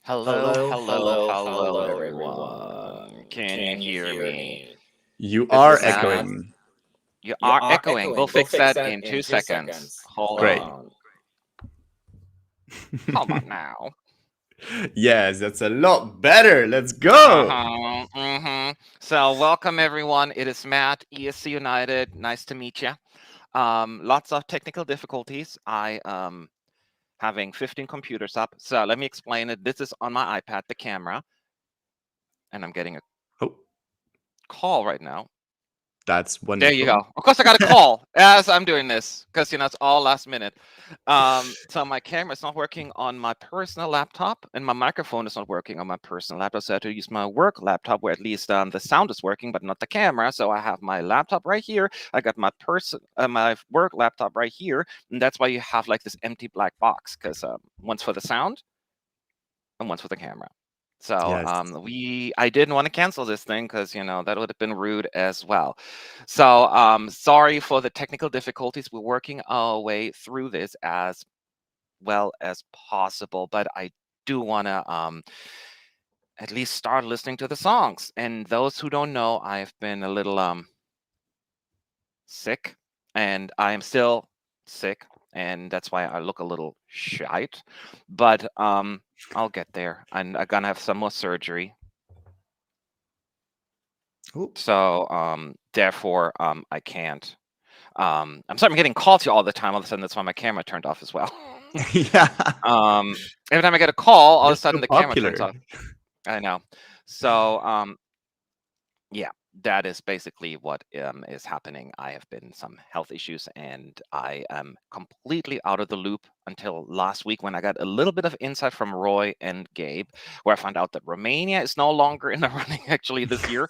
Hello, hello, hello, everyone. Can you hear me? You This are is Matt. echoing. You are echoing. We'll fix that in 2 seconds. Hold Great. on. How about now? Yes, that's a lot better. Let's go. So, welcome everyone. It is Matt, ESC United. Nice to meet you. Lots of technical difficulties. I having 15 computers up. So let me explain it. This is on my iPad, the camera, and I'm getting a Oh, call right now. that's There wonderful. you go. Of course, I got a call as I'm doing this because it's all last minute. So my camera is not working on my personal laptop, and my microphone is not working on my personal laptop. So I had to use my work laptop, where at least the sound is working, but not the camera. So I have my laptop right here. I got my my work laptop right here, and that's why you have like this empty black box, because one's for the sound and one's for the camera. So Yes. I didn't want to cancel this thing because that would have been rude as well. So sorry for the technical difficulties. We're working our way through this as well as possible, but I do want to at least start listening to the songs. And those who don't know, I've been a little sick, and I am still sick, and that's why I look a little shite. But I'll get there. I'm gonna have some more surgery. Ooh. So therefore I can't. I'm sorry, I'm getting calls here all the time. All of a sudden, that's why my camera turned off as well. Yeah. Every time I get a call, all of You're a sudden so the camera turns popular. off. I know. So yeah, that is basically what is happening. I have been some health issues, and I am completely out of the loop until last week, when I got a little bit of insight from Roy and Gabe, where I found out that Romania is no longer in the running actually this year.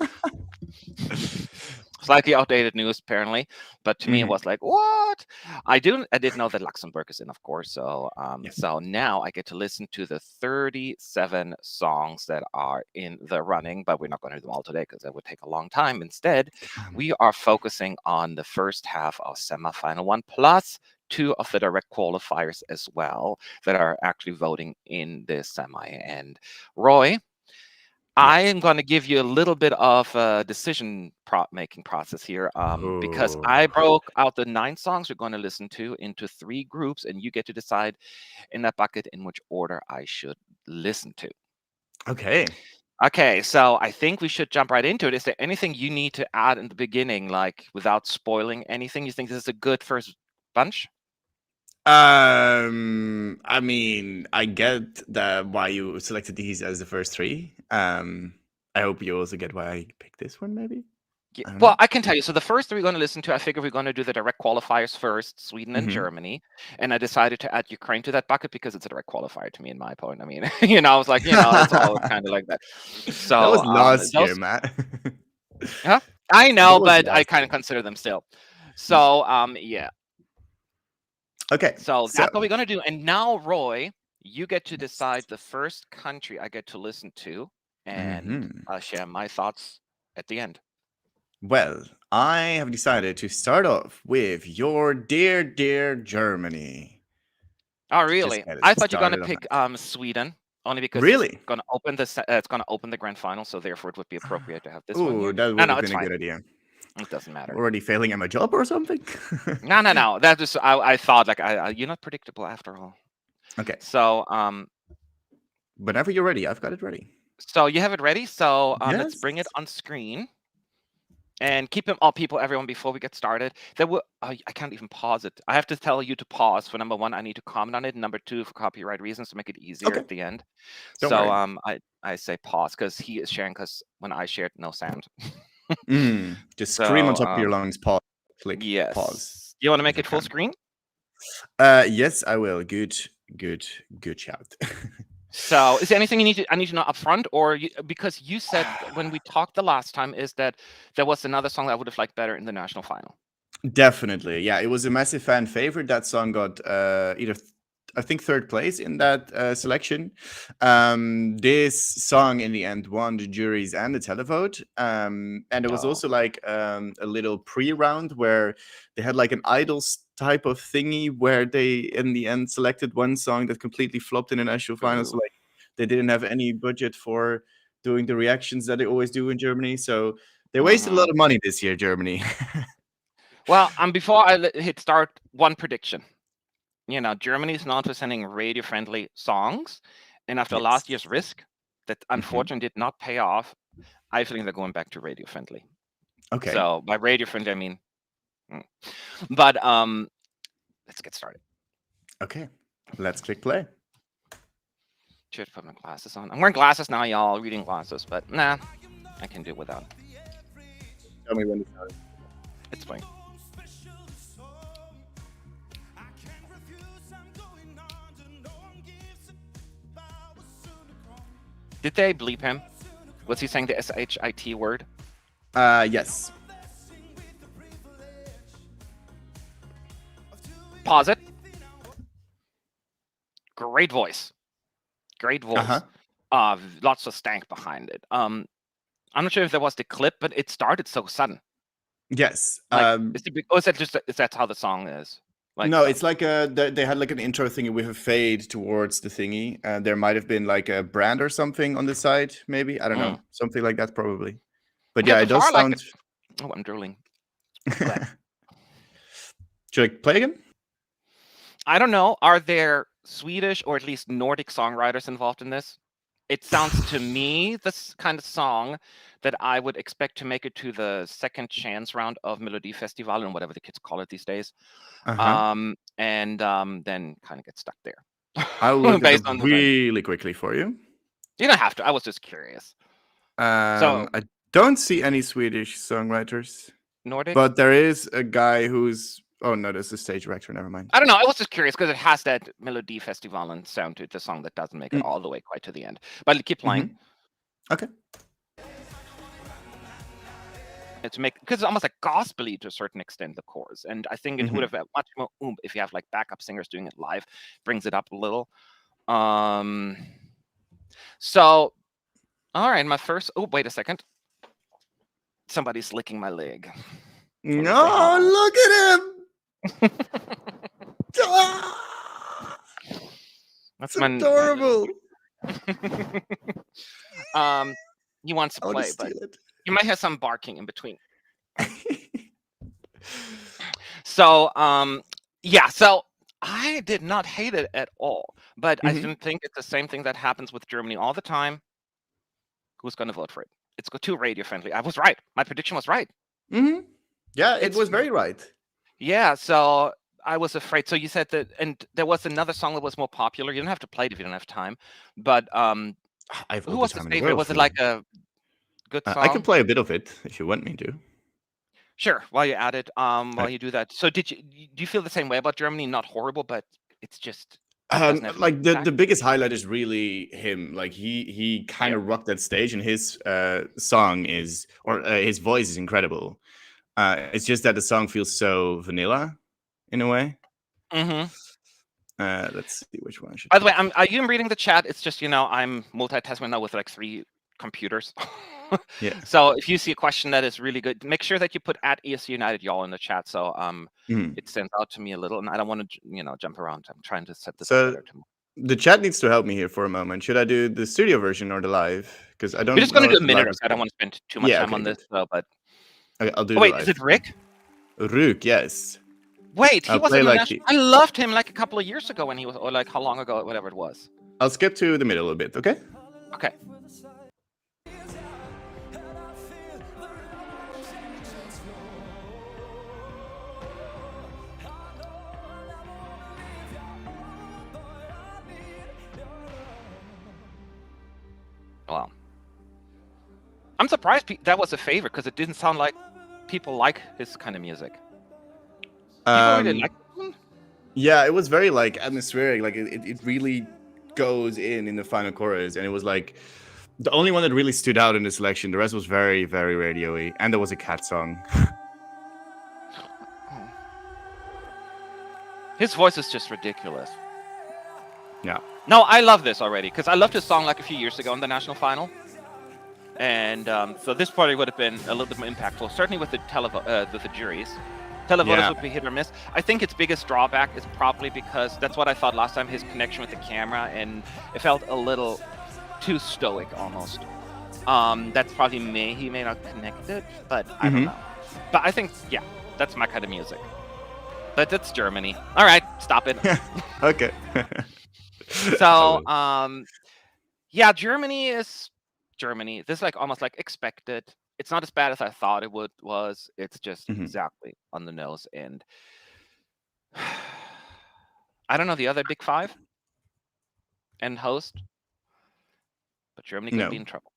Slightly outdated news, apparently, but to me it was like, what? I did know that Luxembourg is in, of course. So Yes. so now I get to listen to the 37 songs that are in the running, but we're not going to do them all today because that would take a long time. Instead, we are focusing on the first half of semifinal one, plus 2 of the direct qualifiers as well, that are actually voting in this semi. And Roy, I am going to give you a little bit of a decision-making process here, because Oh. I broke out the 9 songs we're going to listen to into 3 groups, and you get to decide in that bucket in which order I should listen to. Okay. Okay, so I think we should jump right into it. Is there anything you need to add in the beginning, like without spoiling anything? You think this is a good first bunch? I mean, I get that why you selected these as the first 3. I hope you also get why I picked this one, maybe. Yeah, I don't well, know. I can tell you. So the first 3 we're going to listen to, I figure we're going to do the direct qualifiers first, Sweden and Mm-hmm. Germany. And I decided to add Ukraine to that bucket because it's a direct qualifier to me, in my point. I mean, I was like, it's all kind of like that. That was So last year, those, Matt. huh? I That know, was but I last kind year. of consider them still. So yeah. Okay, So so that's what we're going to do. And now, Roy, you get to decide the first country I get to listen to, and mhm. I'll share my thoughts at the end. Well, I have decided to start off with your dear, dear Germany Oh, to just really? get it I thought you're gonna started on pick that. Sweden, only because Really? it's gonna open the grand final, so therefore it would be appropriate to have this one Ooh, here. that No, would no, have it's been a fine. good idea. It doesn't matter. Already failing at my job or something? No, no, no. That is, I thought, like, you're not predictable after all. Okay, So whenever you're ready, I've got it ready. so you have it ready. So let's Yes. bring it on screen. And keep them all, everyone, before we get started. There will I can't even pause it. I have to tell you to pause for number 1. I need to comment on it. And number 2, for copyright reasons, to make it easier Okay, at the end. don't So worry. I say pause because he is sharing. Because when I shared, no sound. Just scream on So top of your lungs, pause, click, pause. yes, you want to make If you it full can. screen. Yes, I will. Good, good, good shout. So is there anything I need to know up front, or because you said when we talked the last time, is that there was another song that I would have liked better in the national final? Definitely, yeah. It was a massive fan favorite. That song got I think, third place in that selection. This song in the end won the juries and the televote. And it was Oh, also like a little pre-round where they had like an idols type of thingy where they in the end selected one song that completely flopped in the national final. So boo. like They didn't have any budget for doing the reactions that they always do in Germany. So they wasted a lot of money this year, Germany. Well, before I hit start, one prediction. Germany is known for sending radio-friendly songs, and after last year's risk, that unfortunately did not pay off, I think they're going back to radio-friendly. Okay. So by radio-friendly, I mean, but let's get started. Okay, let's click play. Should put my glasses on. I'm wearing glasses now, y'all. Reading glasses, but nah, I can do it without. Tell me when to start. It's fine. Did they bleep him? Was he saying the SHIT word? Yes. Pause it. Great voice. Great voice. Lots of stank behind it. I'm not sure if there was the clip, but it started so sudden. Yes. Is that how the song is? No, it's like they had like an intro thingy with a fade towards the thingy. There might have been like a brand or something on the side, maybe. I don't know. Something like that, probably. But yeah, it does sound... Oh, I'm drooling. Should I play again? I don't know. Are there Swedish or at least Nordic songwriters involved in this? It sounds to me this kind of song that I would expect to make it to the second chance round of Melodifestivalen, and whatever the kids call it these days. And then kind of get stuck there. I'll look it up really quickly for you. You don't have to. I was just curious. So I don't see any Swedish songwriters. Nordic? But there is a guy who's... Oh, no, there's a stage director. Never mind. I don't know. I was just curious because it has that Melodifestivalen sound to it, the song that doesn't make it all the way quite to the end. But keep playing. Okay. Because it's almost like gospel-y to a certain extent, the chorus. And I think it would have had much more oomph if you have like backup singers doing it live. Brings it up a little. So, all right, my first... Oh, wait a second. Somebody's licking my leg. No, look at him! That's adorable. He wants to play, but you might have some barking in between. So, yeah. So I did not hate it at all, but I didn't think it's the same thing that happens with Germany all the time. Who's going to vote for it? It's too radio friendly. I was right. My prediction was right. Yeah, it was very right. Yeah, so I was afraid. So you said that, and there was another song that was more popular. You don't have to play it if you don't have time. But who was his favorite? Was it like a good song? I can play a bit of it if you want me to. Sure, while you're at it, while you do that. So do you feel the same way about Germany? Not horrible, but it's just... like the biggest highlight is really him. Like he kind of rocked that stage, and his song is, or his voice is incredible. It's just that the song feels so vanilla in a way. Let's see which one I should... By the way, are you reading the chat? It's just, I'm multitasking now with like 3 computers. Yeah. So if you see a question that is really good, make sure that you put @ESC United y'all in the chat. So it sends out to me a little, and I don't want to jump around. I'm trying to set this up better tomorrow. The chat needs to help me here for a moment. Should I do the studio version or the live? Because I don't... We're just going to do a minute or so. I don't want to spend too much time on this, but... Okay, I'll do. Oh, wait, is it Rick? Rick, yes. Wait, he was in the national... I loved him like a couple of years ago when he was, or like how long ago, whatever it was. I'll skip to the middle a bit, okay? Okay. Wow. I'm surprised that was a favorite because it didn't sound like people like his kind of music. People really like him? Yeah, it was very like atmospheric. Like it really goes in the final chorus, and it was like the only one that really stood out in the selection. The rest was very, very radio-y, and there was a cat song. His voice is just ridiculous. Yeah. No, I love this already because I loved his song like a few years ago in the national final. And so this probably would have been a little bit more impactful, certainly with the juries. Televoters would be hit or miss. I think its biggest drawback is probably because that's what I thought last time, his connection with the camera, and it felt a little too stoic almost. That's probably he may not connect it, but I don't Mhm. know. But I think, yeah, that's my kind of music. But it's Germany. All right, stop it. Okay. So, Solid. yeah, Germany is Germany. This is like almost like expected. It's not as bad as I thought it was. It's just Mhm. exactly on the nose. And I don't know the other big five and host, but Germany could be No. in trouble.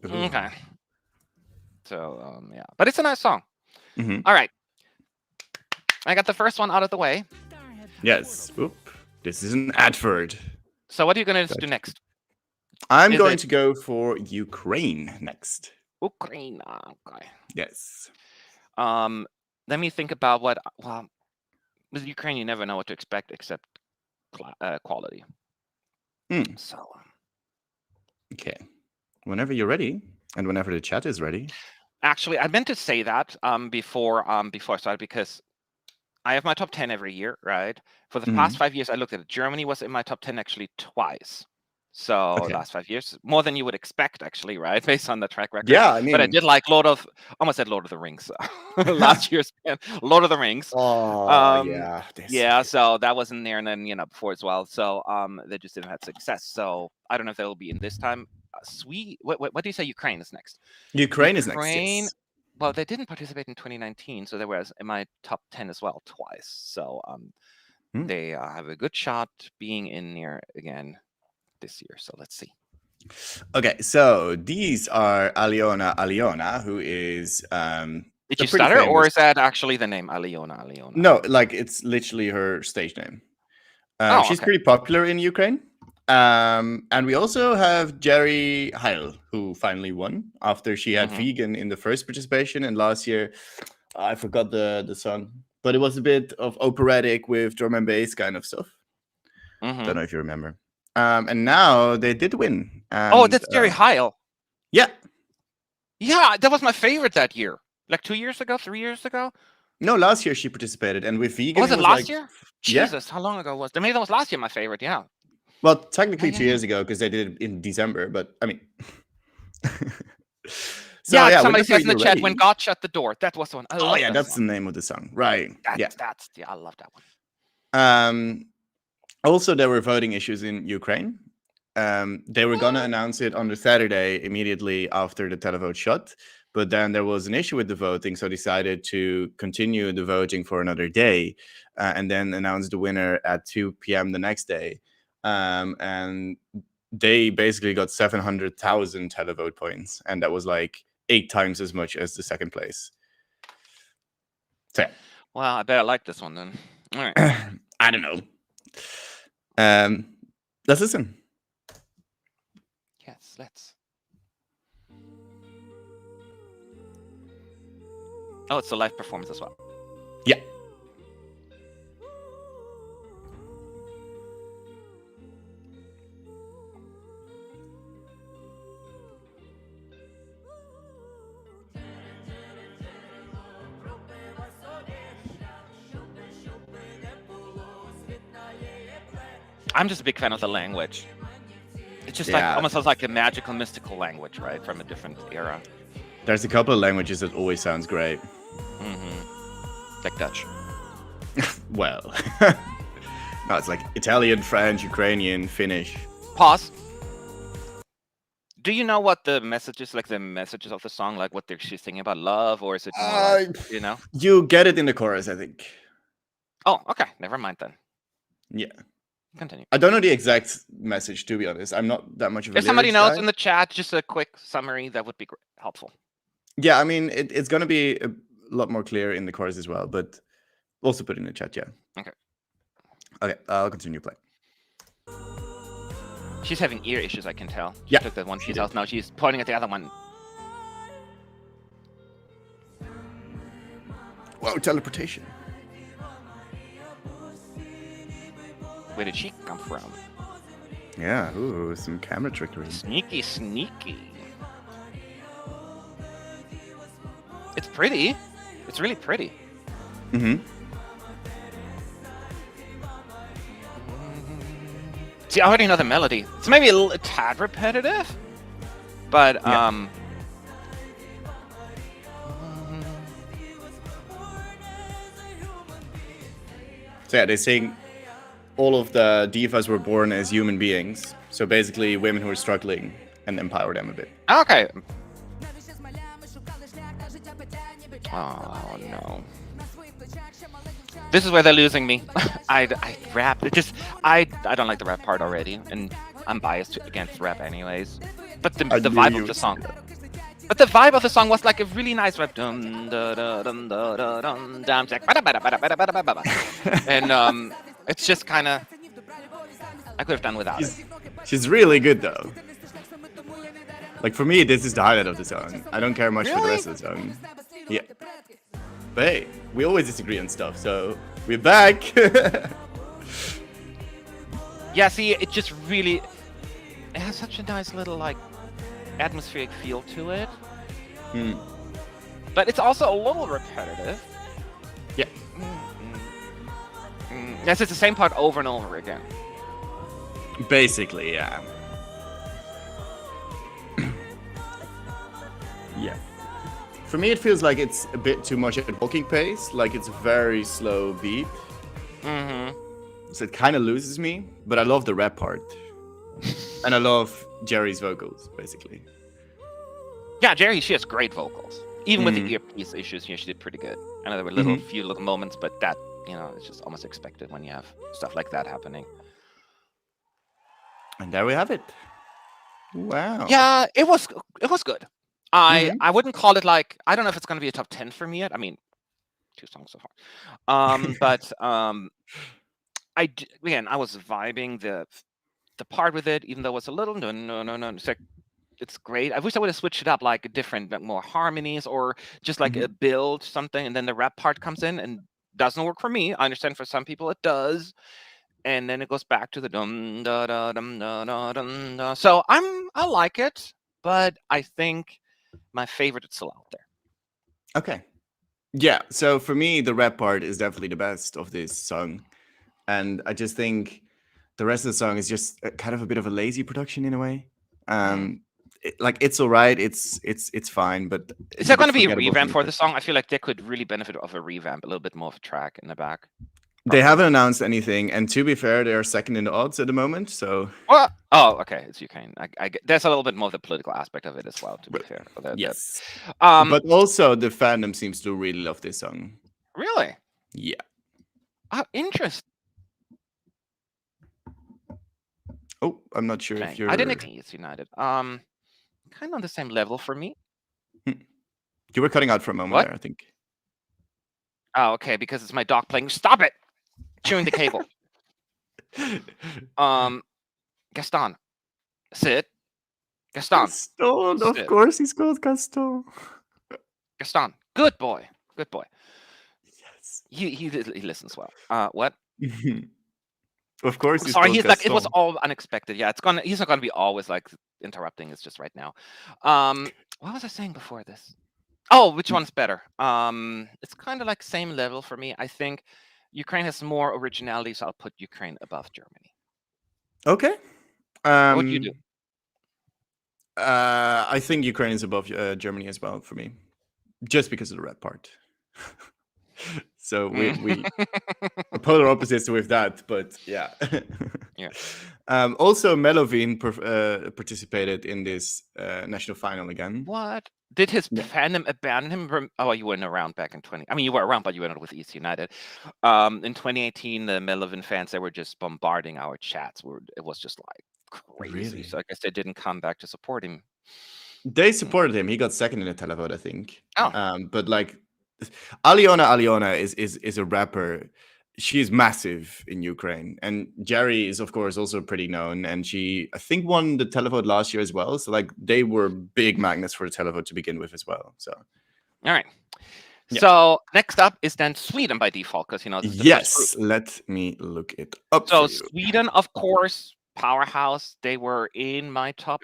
Ooh. Okay. So, yeah, but it's a nice song. Mhm. All right, I got the first one out of the way. Yes. Oop. This is an advert. So what are you gonna do Gotcha. next? I'm Is going it to go for Ukraine next. Ukraine? Okay. Yes. Let me think about what. Well, with Ukraine, you never know what to expect except quality. Mm. So, Okay. Whenever you're ready, and whenever the chat is ready. actually, I meant to say that before I started, because I have my top 10 every year, right? For the past Mhm. 5 years, I looked at it. Germany was in my top 10 actually twice. So Okay. last 5 years, more than you would expect, actually, right? Based on the track record. Yeah, I But I mean. did like almost said Lord of the Rings. Last year's Lord of the Rings. Oh yeah, they're so Yeah, good. so that was in there, and then before as well. So they just didn't have success. So I don't know if they'll be in this time. What do you say? Ukraine is next. Ukraine is next, Ukraine. yes. Well, they didn't participate in 2019, so they were in my top 10 as well twice. So Hmm. they have a good shot being in there again this year. So let's see. Okay, so these are Aliona, who is Did a you pretty stutter, or famous. is that actually the name Aliona? No, like it's literally her stage name. Oh, She's okay. pretty popular in Ukraine. And we also have Jerry Heil, who finally won after she had Mm-hmm. vegan in the first participation. And last year, I forgot the song, but it was a bit of operatic with drum and bass kind of stuff. Mm-hmm. Don't know if you remember. And now they did win. Oh, And that's Jerry Heil. yeah, Yeah, that was my favorite that year. Like 2 years ago, 3 years ago. no, last year she participated, and with vegan Was it it was like, last year? yeah. Jesus, how long ago was that? Maybe that was last year. My favorite. Yeah. Well, technically Yeah. 2 years ago because they did it in December, but I mean. So Yeah, yeah, somebody whenever says in the you're chat, "When ready. God shut the door." That was the one. I Oh love yeah, that that's song. the name of the song, right? Yeah. I love that one. Also, there were voting issues in Ukraine. They were gonna announce it on the Saturday immediately after the televote shut, but then there was an issue with the voting, so decided to continue the voting for another day, and then announce the winner at 2 p.m. the next day. And they basically got 700,000 televote points, and that was like 8 times as much as the second place. So yeah. Well, I bet I like this one then. All right. I don't know. Let's listen. Yes, let's. Oh, it's a live performance as well. Yeah. I'm just a big fan of the language. It's just like almost sounds like a magical, mystical language, right, from a different era. There's a couple of languages that always sounds great. Mm-hmm. Like Dutch. Well, no, it's like Italian, French, Ukrainian, Finnish. Pause. Do you know what the messages, like the messages of the song, like what she's singing about love, or is it more like, you know? You get it in the chorus, I think. Oh, okay. Never mind then. Yeah. Continue. I don't know the exact message, to be honest. I'm not that much of a If somebody lyrics knows guy. in the chat, just a quick summary, that would be helpful. Yeah, I mean, it's going to be a lot more clear in the chorus as well, but also put it in the chat, yeah. Okay. Okay, I'll continue playing. She's having ear issues, I can tell. She Yeah, took that one she piece did. out. Now she's pointing at the other one. Whoa, teleportation. Where did she come from? Yeah, ooh, some camera trickery. Sneaky, sneaky. It's pretty. It's really pretty. See, I already know the melody. It's maybe a tad repetitive, but So yeah, they sing all of the divas were born as human beings. So basically, women who are struggling and empower them a bit. Okay. Oh no. This is where they're losing me. I rap. I don't like the rap part already, and I'm biased against rap anyways. But the vibe of the song. But the vibe of the song was like a really nice rap. And it's just kind of. I could have done without it. She's really good though. Like for me, this is the highlight of the song. I don't care much for the rest of the song. Yeah. But hey, we always disagree on stuff, so we're back. Yeah, see, it just really. It has such a nice little like atmospheric feel to it. But it's also a little repetitive. Yeah. Yes, it's the same part over and over again. Basically, yeah. Yeah. For me, it feels like it's a bit too much at walking pace. Like it's a very slow beat. So it kind of loses me. But I love the rap part. And I love Jerry's vocals, basically. Yeah, Jerry, she has great vocals. Even with the earpiece issues, she did pretty good. I know there were few little moments, but that, it's just almost expected when you have stuff like that happening. And there we have it. Wow. Yeah, it was good. I wouldn't call it like, I don't know if it's going to be a top 10 for me yet. I mean, 2 songs so far. But I was vibing the part with it, even though it was a little no. It's like, it's great. I wish I would have switched it up, like a different, like more harmonies or just like a build something, and then the rap part comes in and doesn't work for me. I understand for some people it does, and then it goes back to the dum da da dum da da dum da. So I like it, but I think my favorite is still out there. Okay. Yeah. So for me, the rap part is definitely the best of this song, and I just think the rest of the song is just kind of a bit of a lazy production in a way. It's all right. It's fine, but is there going to be a revamp for the song? I feel like they could really benefit of a revamp, a little bit more of a track in the back. They haven't announced anything, and to be fair, they are second in the odds at the moment. So, okay, it's Ukraine. I get, there's a little bit more of the political aspect of it as well. To be fair, yes. But also the fandom seems to really love this song. Really? Yeah. Oh, interesting. Oh, I'm not sure if you're. I didn't expect it's United. Kind of on the same level for me. You were cutting out for a moment there, I think. Oh, okay, because it's my dog playing. Stop it! Chewing the cable. Gaston. Sit. Gaston. Gaston, of course he's called Gaston. Gaston. Good boy. Good boy. Yes. He listens well. What? Of course he's sorry, called he's Gaston. like, it was all unexpected. Yeah, he's not gonna be always like interrupting. It's just right now. What was I saying before this? Oh, which one's better? It's kind of like same level for me. I think Ukraine has more originality, so I'll put Ukraine above Germany. Okay. What would you do? I think Ukraine is above Germany as well for me, just because of the rap part. So we are polar opposites with that, but yeah. Yeah. Also, Melovin participated in this national final again. What? Did his fandom abandon him? Oh, you weren't around back in 20. I mean, you were around, but you were not with East United. In 2018, the Melovin fans, they were just bombarding our chats. It was just like crazy. Really? So I guess they didn't come back to support him. They supported him. He got second in the televote, I think. Oh. But like, Aliona is a rapper. She's massive in Ukraine, and Jerry is of course also pretty known, and she I think won the televote last year as well. So like they were big magnets for the televote to begin with as well. So all right. Yeah. So next up is then Sweden by default, because yes, let me look it up. So Sweden, of course, powerhouse. They were in my top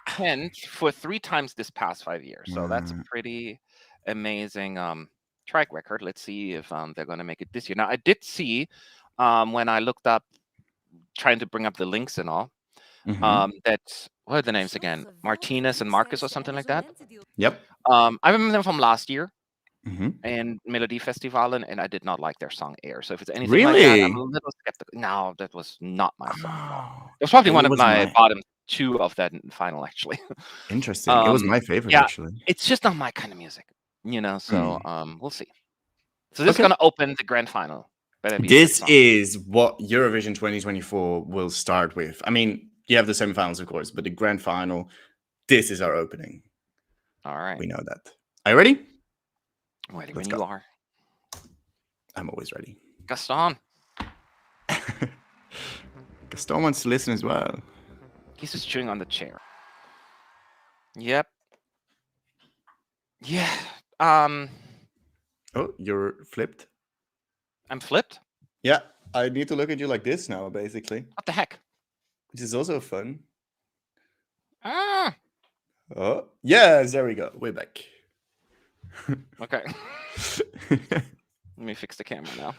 10 for 3 times this past 5 years. So that's a pretty amazing track record. Let's see if they're going to make it this year. Now, I did see when I looked up trying to bring up the links and all. That what are the names again? Martinez and Marcus or something like that. Yep. I remember them from last year hmm and Melody Festival, and I did not like their song Air. So if it's anything like that, I'm Really? a little skeptical. No, that was not my song at all. Oh, It was probably one it of was my my bottom two of that final, actually. interesting. It was my favorite, Yeah, actually. it's just not my kind of music, So we'll see. So this is Okay. gonna open the grand final. Better be a good This song. is what Eurovision 2024 will start with. I mean, you have the semifinals, of course, but the grand final, this is our opening. All right. We know that. Are you ready? Ready Let's when go. you are. I'm always ready. Gaston. Gaston wants to listen as well. He's just chewing on the chair. Yep. Yeah. Oh, you're flipped? I'm flipped? Yeah, I need to look at you like this now, basically. What the heck? Which is also fun. Ah. Oh, yes, there we go. We're back. Okay. Let me fix the camera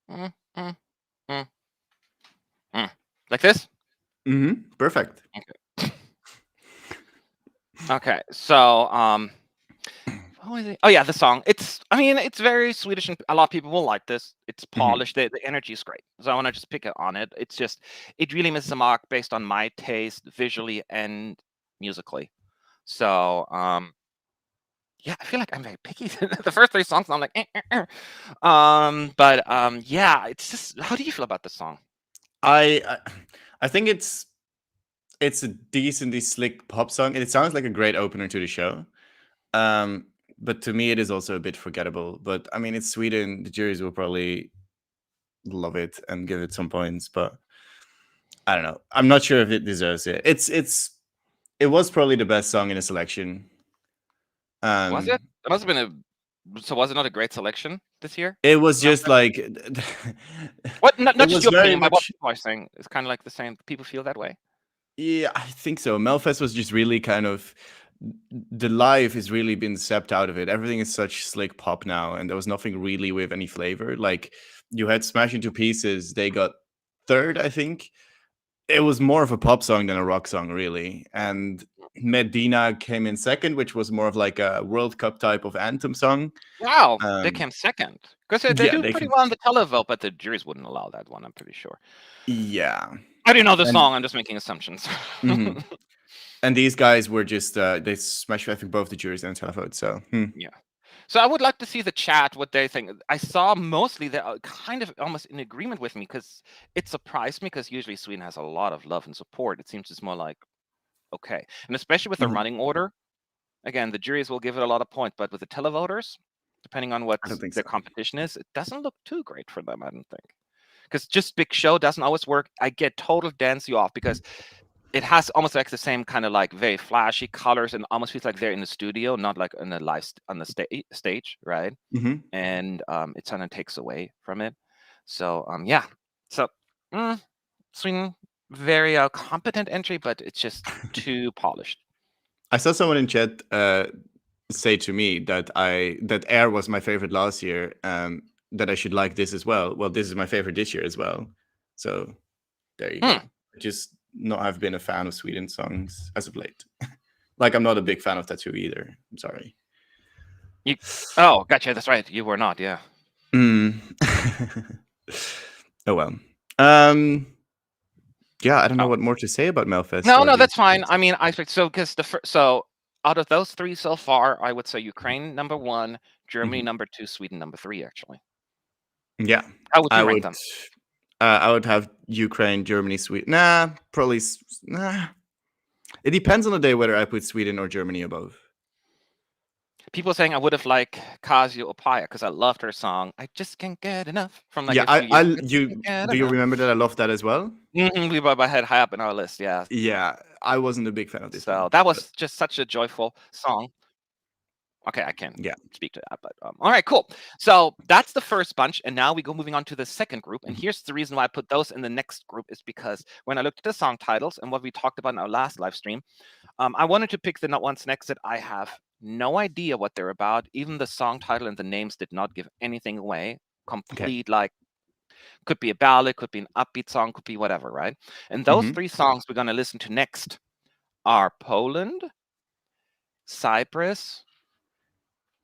now. Like this? Perfect. Okay. Okay. So, what was it? Oh yeah, the song. I mean, it's very Swedish, and a lot of people will like this. It's polished. The energy is great. So I want to just pick it on it. It's just, it really misses the mark based on my taste, visually and musically. So, yeah, I feel like I'm very picky. The first three songs, I'm like, yeah, it's just. How do you feel about the song? I think it's a decently slick pop song, and it sounds like a great opener to the show. But to me, it is also a bit forgettable. But I mean, it's Sweden. The juries will probably love it and give it some points. But I don't know. I'm not sure if it deserves it. It was probably the best song in the selection. Was it? It must have been So was it not a great selection this year? It was just like what? Not it just was your very opinion, but what much. people are saying. It's kind of like the same. People feel that way. Yeah, I think so. Melfest was just really kind of the life has really been stepped out of it. Everything is such slick pop now, and there was nothing really with any flavor. Like you had Smash Into Pieces, they got third, I think. It was more of a pop song than a rock song, really. And Medina came in second, which was more of like a World Cup type of anthem song. Wow, they came second because they Yeah, do they pretty came. well on the televote, but the juries wouldn't allow that one. I'm pretty sure. Yeah, I didn't know the and song. I'm just making assumptions. mhm. And these guys were just they smashed, I think, both the juries and the televote. So Yeah. So I would like to see the chat, what they think. I saw mostly they're kind of almost in agreement with me because it surprised me because usually Sweden has a lot of love and support. It seems it's more like, okay. And especially with the running order, again, the juries will give it a lot of points, but with the televoters, depending on what I don't think their so. competition is, it doesn't look too great for them, I don't think. Because just big show doesn't always work. I get total dance you off because it has almost like the same kind of like very flashy colors and almost feels like they're in the studio, not like in the live on the stage, right? And it kind of takes away from it. So yeah. So Sweden, very competent entry, but it's just too polished. I saw someone in chat say to me that Air was my favorite last year. That I should like this as well. Well, this is my favorite this year as well. So there you go. Just not have been a fan of Sweden songs as of late. Like I'm not a big fan of Tattoo either. I'm sorry. Oh, gotcha. That's right. You were not. Yeah. Oh well. Yeah, I don't know what more to say about Melfest. No, that's fine. I mean, I expect so because so out of those three so far, I would say Ukraine number 1, Germany number 2, Sweden number 3. Actually. Yeah. How would you rank them? I would have Ukraine, Germany, Sweden. Nah, probably. Nah. It depends on the day whether I put Sweden or Germany above. People saying I would have liked Casio Opaya because I loved her song. I just can't get enough from like Yeah, a few years. do you remember that I loved that as well? We were my head high up in our list. Yeah. Yeah, I wasn't a big fan of this. So that was just such a joyful song. Okay, I can speak to that, but all right, cool. So that's the first bunch, and now we go moving on to the second group. And here's the reason why I put those in the next group is because when I looked at the song titles and what we talked about in our last live stream, I wanted to pick the ones next that I have no idea what they're about. Even the song title and the names did not give anything away. Complete like Could be a ballad, could be an upbeat song, could be whatever, right? And those Mhm. 3 songs we're going to listen to next are Poland, Cyprus,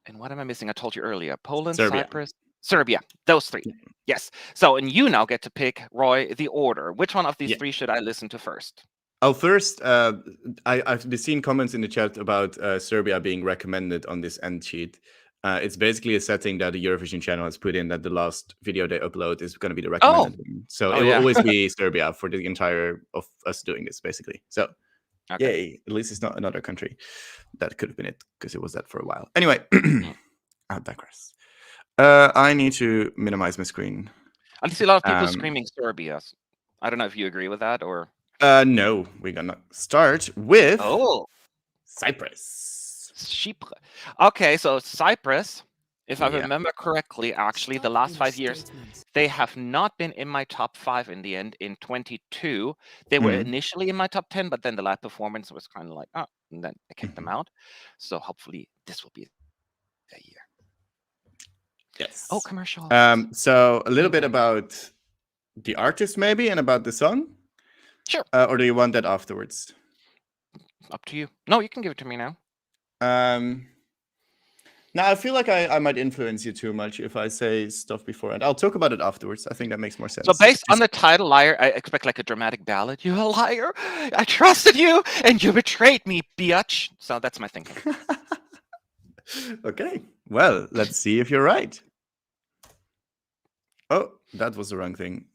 and what am I missing? I told you earlier. Poland, Serbia. Cyprus, Serbia. Those 3. Yes. So, and you now get to pick, Roy, the order. Which one of these Yeah. 3 should I listen to first? Oh, first, I've seen comments in the chat about Serbia being recommended on this end sheet. It's basically a setting that the Eurovision channel has put in that the last video they upload is going to be the recommended one. So it will yeah. always be Serbia for the entire of us doing this, basically. So, Okay. yay! At least it's not another country. That could have been it because it was that for a while. Anyway, I digress. I need to minimize my screen. I see a lot of people screaming Serbia. I don't know if you agree with that or. No, we're gonna start with Cyprus. Chypre. Okay, so Cyprus, if I Yeah. remember correctly, actually, the last 5 years, they have not been in my top 5 in the end. In 22, they were initially in my top 10, but then the live performance was kind of like, oh, and then I kicked them out. So hopefully this will be a year. Yes. Oh, commercial. So a little bit about the artist maybe and about the song? Sure. Or do you want that afterwards? Up to you. No, you can give it to me now. Now, I feel like I might influence you too much if I say stuff before, and I'll talk about it afterwards. I think that makes more sense. So based on the title, Liar, I expect like a dramatic ballad. You're a liar. I trusted you, and you betrayed me, biatch. So that's my thinking. Okay. Well, let's see if you're right. Oh, that was the wrong thing.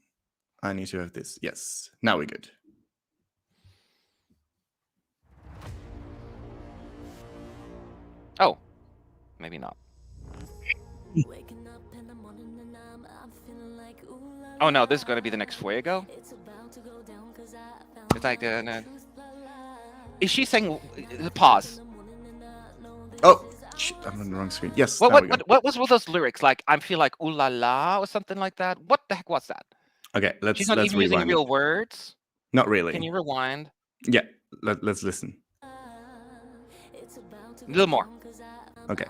I need to have this. Yes. Now we're good. Oh, maybe not. Oh no, this is going to be the next Fuego. It's like is she saying pause? Oh, shit, I'm on the wrong screen. Yes. What was with those lyrics? Like I feel like ooh la la or something like that. What the heck was that? Okay, let's She's not even using rewind. real words. Not really. Can you rewind? Yeah, let's listen. A little more. Okay.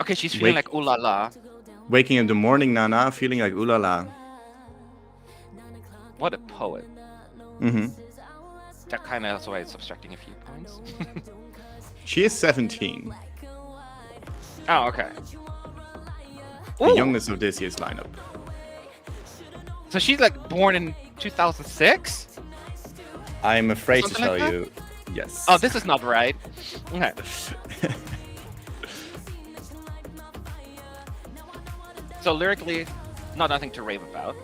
Okay, she's feeling like ooh la la. Waking in the morning, Nana, feeling like ooh la la. What a poet. Mm-hmm. That kind of is why it's subtracting a few points. She is 17. Oh, okay. The Ooh. youngest of this year's lineup. So she's like born in 2006? I'm afraid Something to tell like you, yes. Oh, this is not right. Okay. So lyrically, nothing to rave about.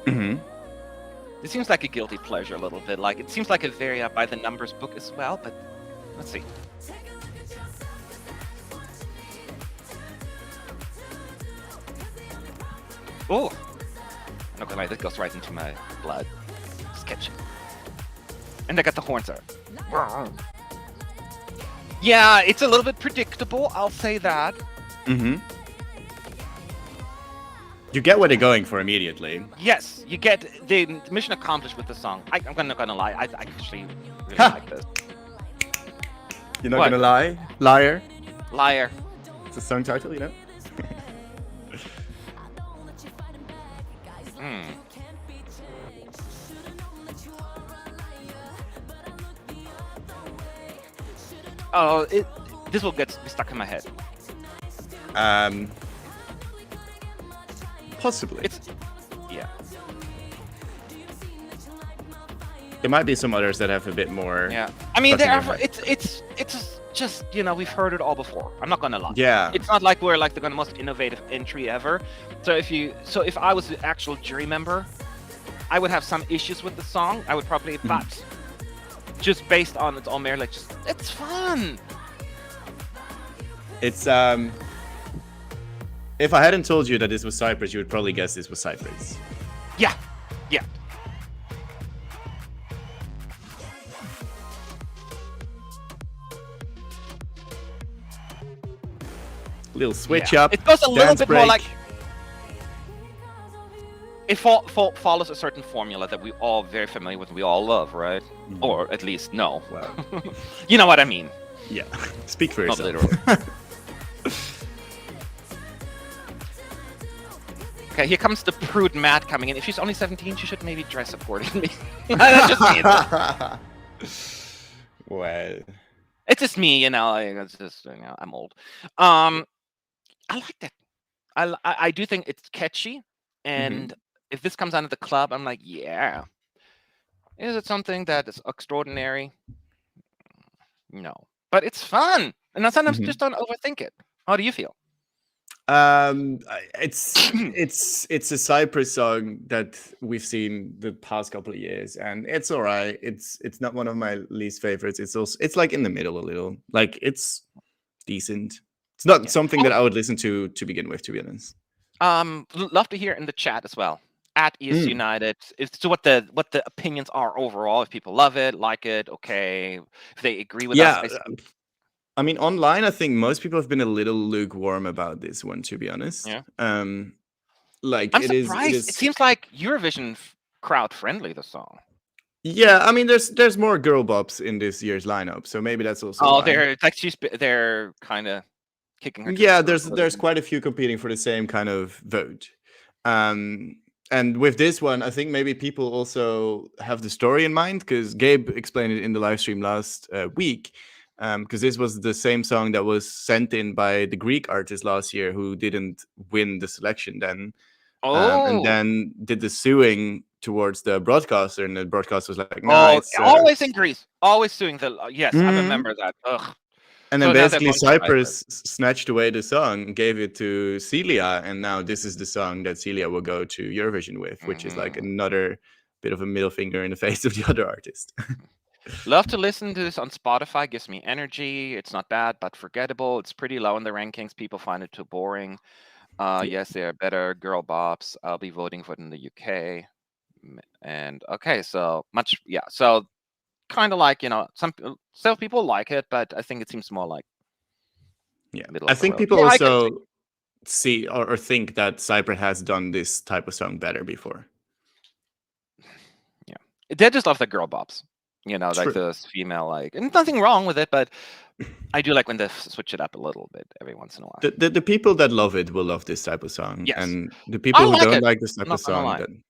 Mm-hmm. It seems like a guilty pleasure a little bit. Like it seems like a very by the numbers book as well, but let's see. Oh, I'm not gonna lie, this goes right into my blood. Sketchy. And I got the horns out. Yeah, it's a little bit predictable, I'll say that. Mm-hmm. You get what they're going for immediately. Yes, you get the mission accomplished with the song. I'm not gonna lie, I actually really like this. You're not What? gonna lie? Liar? Liar. It's a song title, you know? Oh, this will get stuck in my head. Possibly. Yeah. There might be some others that have a bit more. Yeah. I mean, stuck in there your are. head. It's just we've heard it all before. I'm not gonna lie. Yeah. It's not like we're like the most innovative entry ever. So if I was the actual jury member, I would have some issues with the song. I would probably, but just based on its own merit, like it's fun. It's if I hadn't told you that this was Cyprus, you would probably guess this was Cyprus. Yeah. Yeah. Little switch up. It goes a little dance bit break. more like it follows a certain formula that we all very familiar with, we all love, right? Or at least know. Well, You know what I mean. Yeah, speak for Not yourself. literally. Okay, here comes the prude Matt coming in. If she's only 17, she should maybe dress accordingly. That's just me. Well, It's just me, it's just, I'm old. I like that. I do think it's catchy, and mhm. if this comes out of the club, I'm like, yeah. Is it something that is extraordinary? No, but it's fun, and I sometimes just don't overthink it. How do you feel? It's a Cyprus song that we've seen the past couple of years, and it's all right. It's not one of my least favorites. It's like in the middle a little. Like it's decent. It's not Yeah. something that I would listen to begin with, to be honest. Love to hear in the chat as well. At ES Mm. United, as to what the opinions are overall. If people love it, like it, okay. If they agree with us, Yeah, I see. I mean, online, I think most people have been a little lukewarm about this one, to be honest. Yeah, Like I'm it surprised. It is. seems like Eurovision crowd friendly. The song. Yeah, I mean, there's more girl bops in this year's lineup, so maybe that's also Oh, why. they're kind of kicking her to the Yeah, curb a little there's bit. quite a few competing for the same kind of vote. Um, and with this one, I think maybe people also have the story in mind because Gabe explained it in the live stream last week. Because this was the same song that was sent in by the Greek artist last year who didn't win the selection then, and Oh, then did the suing towards the broadcaster, and the broadcaster was like, "Nah, oh, it's." always in Greece, always suing the. Yes, I Mhm. remember that. Ugh. And then So now they're basically going to Cyprus. Cyprus snatched away the song, gave it to Celia, and now this is the song that Celia will go to Eurovision with, which is like Hmm. another bit of a middle finger in the face of the other artist. Love to listen to this on Spotify. Gives me energy. It's not bad, but forgettable. It's pretty low in the rankings. People find it too boring. Yeah. Yes, they are better girl bops. I'll be voting for it in the UK. And okay, so much, yeah. So kind of like some people like it, but I think it seems more like Yeah. middle I of the think road. people Yeah, I can see. also see or think that Cyprus has done this type of song better before. Yeah, they just love the girl bops. Like True. this female, like, and nothing wrong with it, but I do like when they switch it up a little bit every once in a while. The people that love it will love this type of song, Yes, and the I people who like don't it. like this type Not of gonna song, lie. then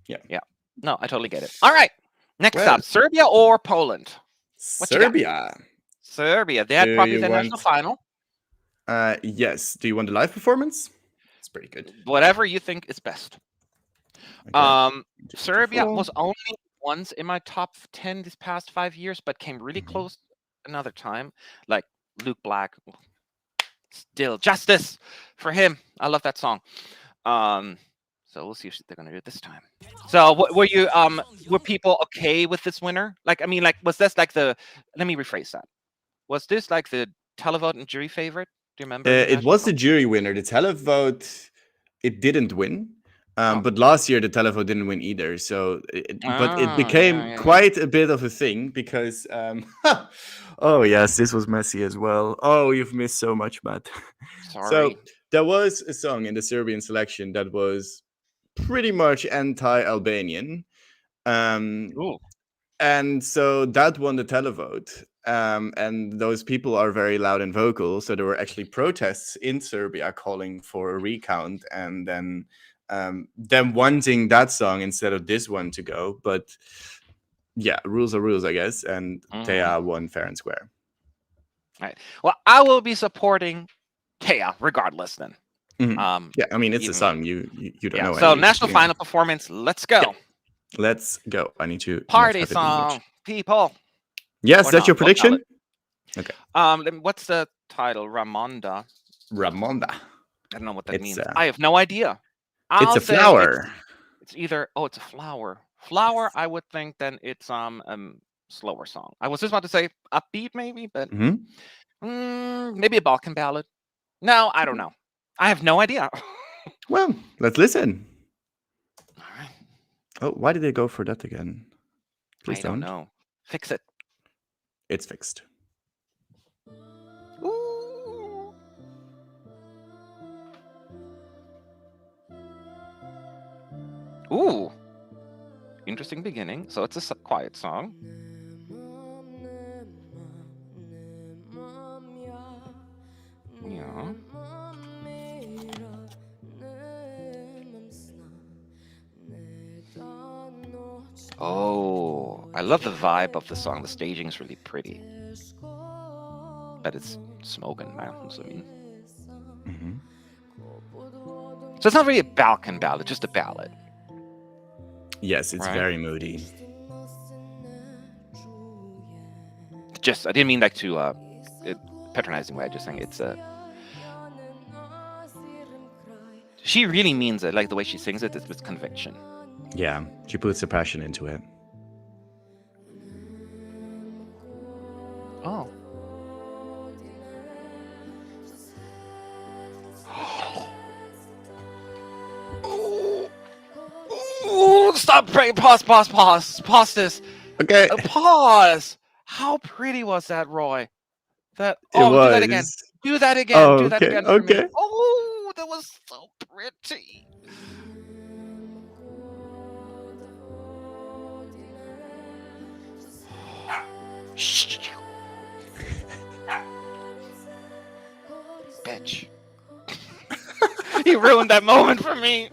yeah. Yeah, no, I totally get it. All right, next Well, up, Serbia or Poland? What you got? Serbia. Serbia. They Do had probably you their national want? final. Yes. Do you want the live performance? It's pretty good. Whatever you think is best. Okay. Serbia 254. was only once in my top 10 these past 5 years, but came really Mhm. close another time. Like Luke Black, still justice for him. I love that song. Um, so we'll see if they're gonna do it this time. So were people okay with this winner? Like, I mean, like, was this like the? Let me rephrase that. Was this like the televote and jury favorite? Do you remember the It national was the song? jury winner. The televote, it didn't win. Oh, But last year the televote didn't win either. So, but it ah, yeah, became yeah, yeah. quite a bit of a thing because, oh yes, this was messy as well. Oh, you've missed so much, Matt. Sorry. So there was a song in the Serbian selection that was pretty much anti-Albanian. Um, Ooh. and so that won the televote. And those people are very loud and vocal. So there were actually protests in Serbia calling for a recount and then them wanting that song instead of this one to go. But yeah, rules are rules, I guess. And Mhm. Thea won fair and square. Right. Well, I will be supporting Taya regardless then. Mhm. Yeah, I mean, it's a Even song. You don't yeah. know So any. national final performance. Let's Yeah, go. let's go. I need to not Party have it in English. song, people. Yes, Or that's not. your What ballad? prediction? Okay. What's the title? Ramonda. Ramonda. I don't know what that It's means. a I have no idea. it's I'll a say flower. it's either it's a flower. Flower, Yes. I would think then it's slower song. I was just about to say upbeat maybe, but Mhm. maybe a Balkan ballad. No, I don't know. I have no idea. Well, let's listen. All right. Oh, why did they go for that again? Please I don't don't. know. Fix it. It's fixed. Ooh. Ooh. Interesting beginning. So it's a quiet song. Oh, I love the vibe of the song. The staging is really pretty. But it's smoke and mountains, I mean. Mhm. So it's not really a Balkan ballad, just a ballad, Yes, it's right? very moody. Just, I didn't mean like to patronizing way. I just think it's a. She really means it, like the way she sings it. It's with conviction. Yeah, she puts the passion into it. Oh. Ooh, stop! Pause this. Okay, Pause. How pretty was that, Roy? That. it Oh, do that again. was. Do that again. Oh, Do that okay, again for me. okay. Oh, that was so pretty. Bitch. You ruined that moment for me.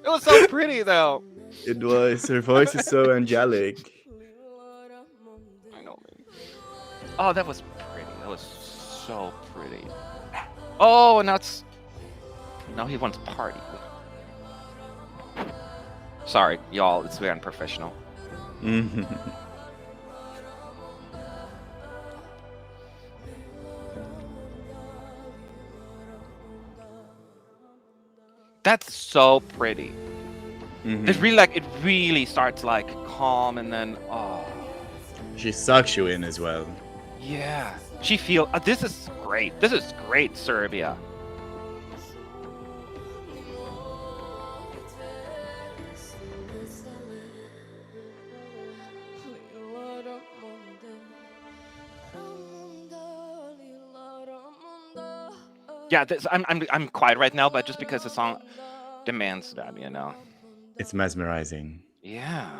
It was so pretty, though. It was. Her voice is so angelic. I know, man. Oh, that was pretty. That was so pretty. Oh, and now he wants party. Sorry, y'all. It's very unprofessional. Mhm. That's so pretty. Mhm. It's really like it really starts like calm and then oh She sucks you in as well. yeah. She feel this is great. This is great, Serbia. Yeah, I'm quiet right now, but just because the song demands that, you know. It's mesmerizing. Yeah.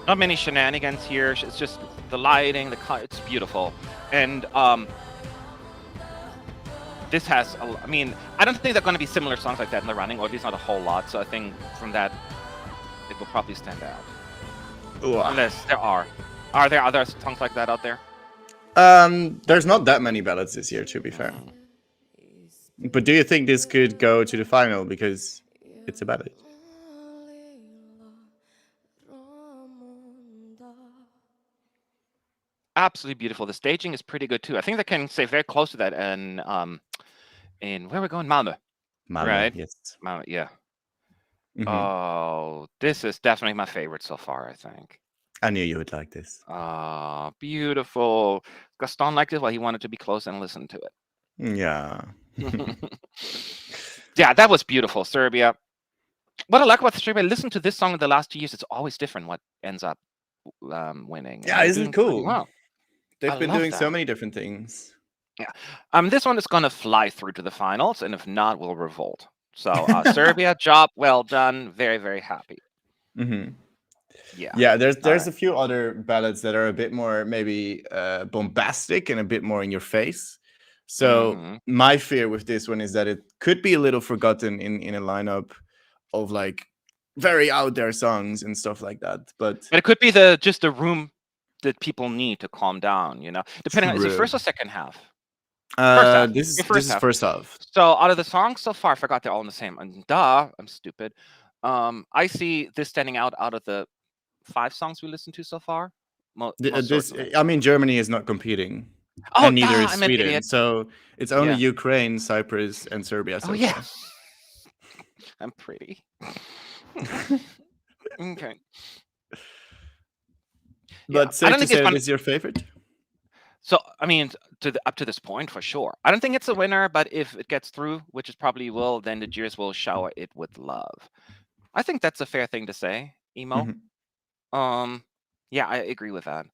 Not many shenanigans here. It's just the lighting, it's beautiful, and this has. I mean, I don't think there are going to be similar songs like that in the running, or at least not a whole lot. So I think from that, it will probably stand out. Ooh. Unless there are. Are there other songs like that out there? There's not that many ballads this year, to be fair. But do you think this could go to the final because it's a ballad? Absolutely beautiful. The staging is pretty good too. I think they can stay very close to that in where we're going, Malmö, Malmö, right? yes. Malmö, yeah. Mhm. Oh, this is definitely my favorite so far, I think. I knew you would like this. Ah, beautiful. Gaston liked it while he wanted to be close and listen to Yeah. it. Yeah, that was beautiful, Serbia. What I like about Serbia, listen to this song in the last 2 years, it's always different what ends up winning. Yeah, They're isn't doing it pretty cool? well. I They've been love doing so that. many different things. Yeah. This one is gonna fly through to the finals, and if not, we'll revolt. So Serbia, job well done. Very, very happy. Mhm. Yeah. Yeah, there's All right. a few other ballads that are a bit more maybe bombastic and a bit more in your face. So Mhm. my fear with this one is that it could be a little forgotten in a lineup of like very out there songs and stuff like that. But But it could be just the room that people need to calm down, you know? Depending on, is it true. first or second half? First half. This Your this first is half. first half. So out of the songs so far, I forgot they're all in the same. And duh, I'm stupid. I see this standing out of the 5 songs we listened to so far. Most This certainly. I mean Germany is not competing, Oh, and neither duh, is I'm an Sweden. idiot. So it's only Yeah. Ukraine, Cyprus, and Serbia Oh, so yeah. far. I'm pretty. Okay. Yeah. But I safe don't to think it's say that fun. this is your favorite. So, I mean, up to this point, for sure. I don't think it's a winner, but if it gets through, which it probably will, then the jurors will shower it with love. I think that's a fair thing to say, Emo. Mhm. Yeah, I agree with that.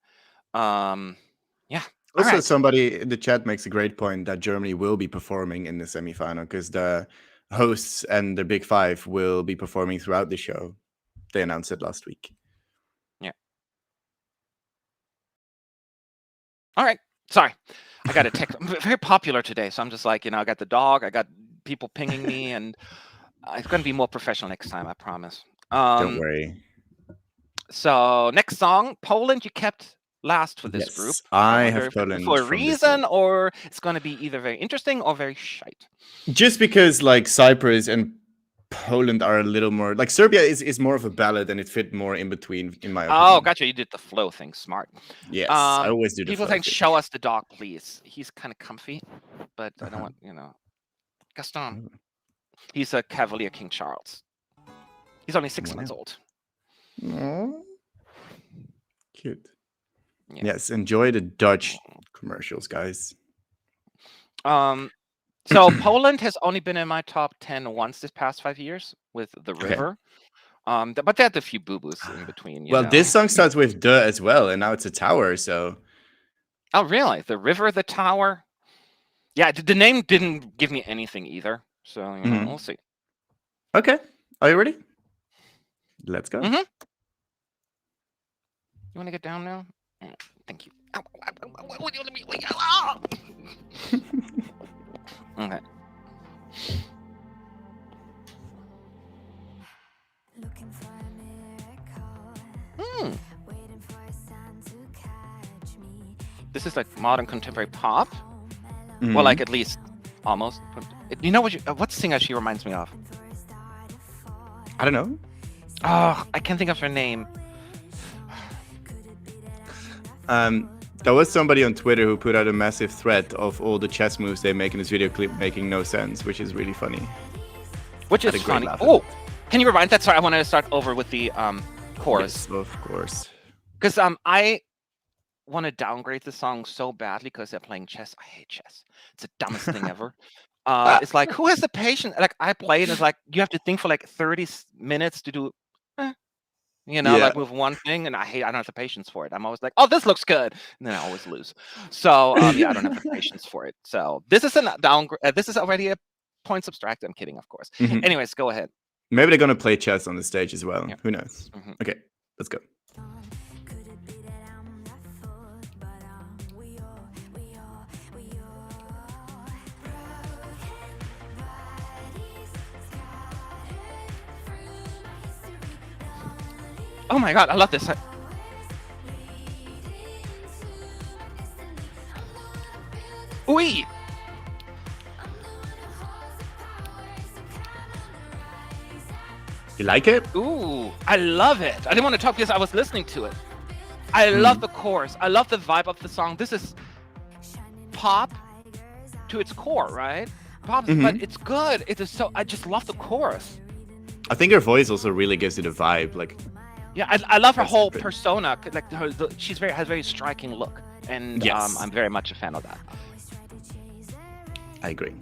Yeah. All Also, right. somebody in the chat makes a great point that Germany will be performing in the semifinal because the hosts and the Big Five will be performing throughout the show. They announced it last week. Yeah. All right. Sorry. I got a text. I'm very popular today, so I'm just like, I got the dog, I got people pinging me, and It's going to be more professional next time, I promise. Don't worry. So next song, Poland. You kept last for this group. Yes, I I wonder have if it's Poland for a from this group. reason, or it's going to be either very interesting or very shite. Just because like Cyprus and Poland are a little more like Serbia is more of a ballad and it fit more in between, in my opinion. Oh, gotcha. You did the flow thing. Smart. Yes, I always do the People flow saying, thing. "Show us the dog, please." He's kind of comfy, but I don't want Gaston. Oh, He's a Cavalier King Charles. He's only 6 months wow. old. Aw. Cute. Yeah. Yes, enjoy the Dutch commercials, guys. So Poland has only been in my top 10 once this past 5 years with The Okay. River. But they had a few boo-boos in between, Well, this song starts with "duh" as well, and now it's a tower. So. Oh, really? The River, the Tower? Yeah, the name didn't give me anything either. So, we'll see. Okay. Are you ready? Let's go. You want to get down now? Thank you. Okay. This is like modern contemporary pop. Well, like at least almost. You know what singer she reminds me of? I don't know. Oh, I can't think of her name. There was somebody on Twitter who put out a massive thread of all the chess moves they make in this video clip making no sense, which is really funny. Which is funny. Oh, can you rewind that? Sorry, I want to start over with the chorus. Yes, of course. Because I want to downgrade the song so badly because they're playing chess. I hate chess. It's the dumbest thing ever. It's like, who has the patience? Like, I play and it's like, you have to think for like 30 minutes to do, like with one thing. And I don't have the patience for it. I'm always like, oh, this looks good. And then I always lose. So, yeah, I don't have the patience for it. So this is a downgrade. This is already a point subtract. I'm kidding, of course. Anyways, go ahead. Maybe they're going to play chess on the stage as well. Yeah. Who knows? Okay, let's go. Oh my god, I love this. Ooh! You like it? Ooh, I love it. I didn't want to talk because I was listening to it. I love the chorus. I love the vibe of the song. This is pop to its core, right? Pop, but it's good. It is so. I just love the chorus. I think her voice also really gives it a vibe. Like, yeah, I love her whole persona. Like, she's has a very striking look, and I'm very much a fan of that. I agree.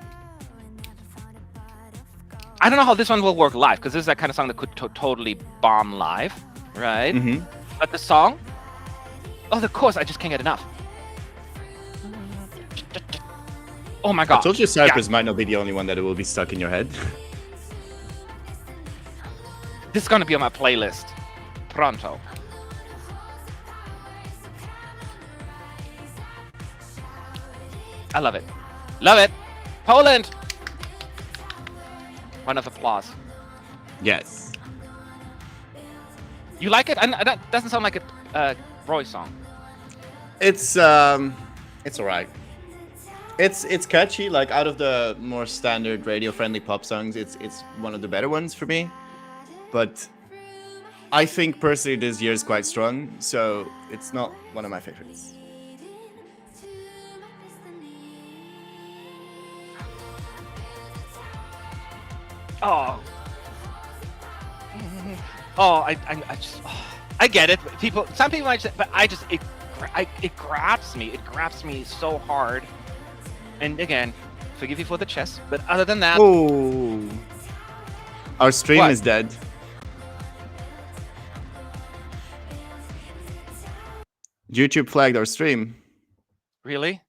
I don't know how this one will work live because this is that kind of song that could totally bomb live, right? But the song, the chorus, I just can't get enough. Oh my god! I told you Cyprus might not be the only one that it will be stuck in your head. This is gonna be on my playlist. Pronto. I love it. Love it. Poland. Round of applause. Yes. You like it? That doesn't sound like a Roy song. It's alright. It's catchy. Like, out of the more standard radio-friendly pop songs, it's one of the better ones for me. But I think personally this year is quite strong, so it's not one of my favorites. Oh. Oh, I just, I get it. Some people might say, but it grabs me. It grabs me so hard. And again, forgive you for the chess, but other than that. Oh. Our stream is dead. YouTube flagged our stream. Really?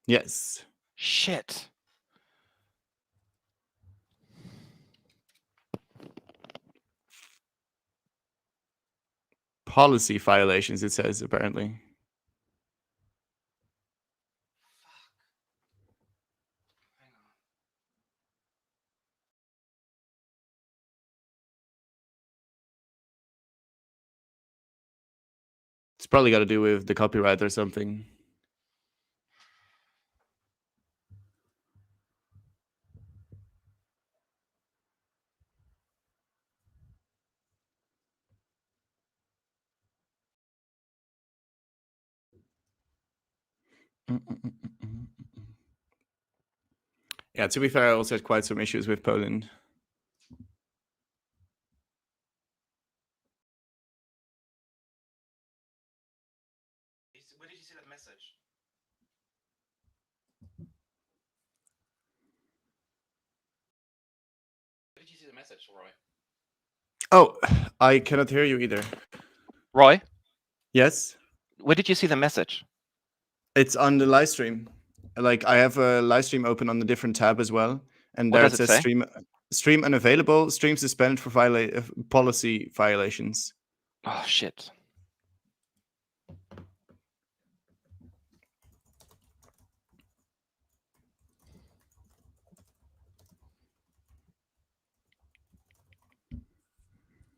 Yes. Shit. Policy violations, it says, apparently. It's probably got to do with the copyright or something. Yeah, to be fair, I also had quite some issues with Poland. Where did you see that message? Where did you see the message, Roy? Oh, I cannot hear you either. Roy, Yes? where did you see the message? It's on the live stream. Like, I have a live stream open on a different tab as well. And What there does it it says say? stream unavailable, stream suspended for policy violations. Oh, shit.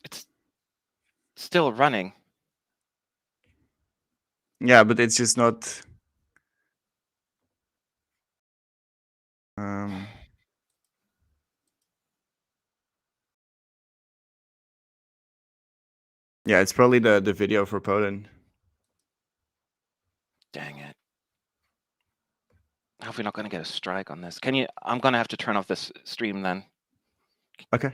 It's still running. Yeah, but it's just not. Yeah, it's probably the video for Poland. Dang it. I hope we're not going to get a strike on this. Can you? I'm going to have to turn off this stream then. Okay.